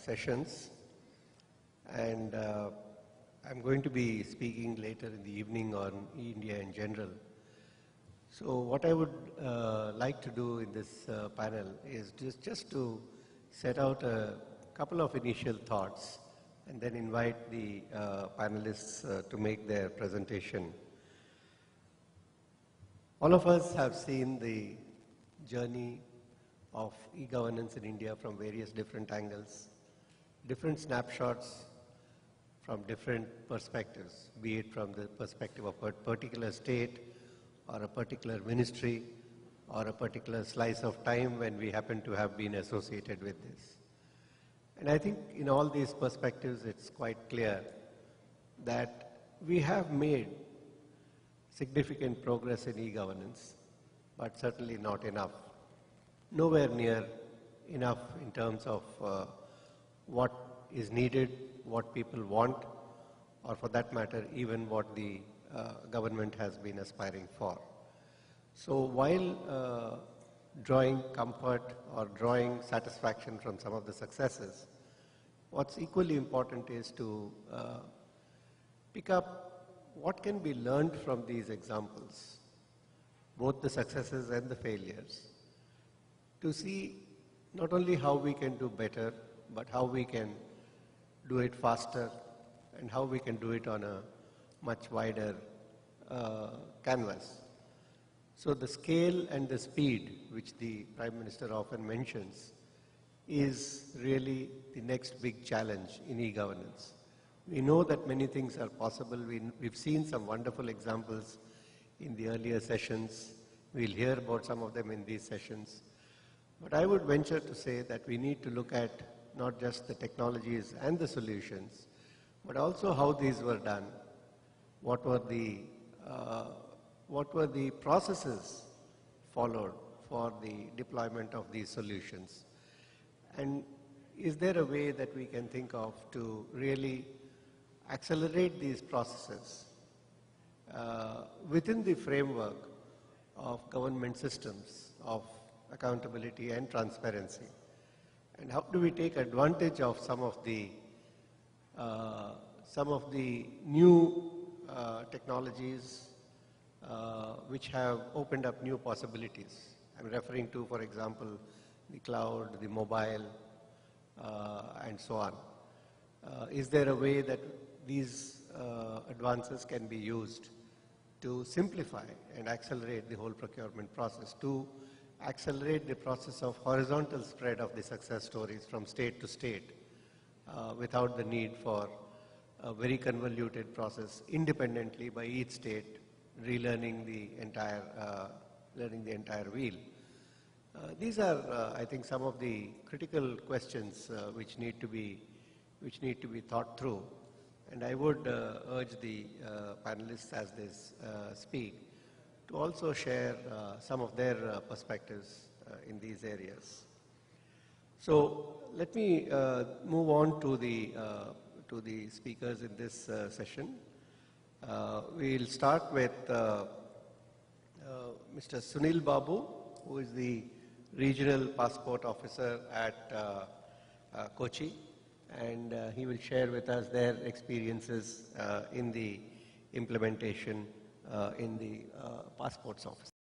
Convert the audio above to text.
sessions, and I'm going to be speaking later in the evening on eINDIA in general. So what I would like to do in this panel is just to set out a couple of initial thoughts and then invite the panelists to make their presentation. All of us have seen the journey of e-governance in India from various different angles, different snapshots from different perspectives, be it from the perspective of a particular state or a particular ministry or a particular slice of time when we happen to have been associated with this. And I think in all these perspectives it's quite clear that we have made significant progress in e-governance, but certainly not enough. Nowhere near enough in terms of what is needed, what people want, or for that matter, even what the government has been aspiring for. So while drawing comfort or drawing satisfaction from some of the successes, what's equally important is to pick up what can be learned from these examples, both the successes and the failures, to see not only how we can do better, but how we can do it faster and how we can do it on a much wider canvas. So the scale and the speed, which the Prime Minister often mentions, is really the next big challenge in e-governance. We know that many things are possible. We've seen some wonderful examples in the earlier sessions. We'll hear about some of them in these sessions. But I would venture to say that we need to look at not just the technologies and the solutions, but also how these were done, what were the processes followed for the deployment of these solutions. And is there a way that we can think of to really accelerate these processes within the framework of government systems of accountability and transparency? And how do we take advantage of some of the new technologies which have opened up new possibilities? I'm referring to, for example, the cloud, the mobile, and so on. Is there a way that these advances can be used to simplify and accelerate the whole procurement process, to accelerate the process of horizontal spread of the success stories from state to state without the need for a very convoluted process independently by each state relearning the entire, learning the entire wheel? These are, I think, some of the critical questions which need to be thought through. And I would urge the panelists as they speak to also share some of their perspectives in these areas. So let me move on to the speakers in this session. We'll start with Mr. Sunil Babu, who is the Regional Passport Officer at Kochi, and he will share with us their experiences in the implementation in the passports office.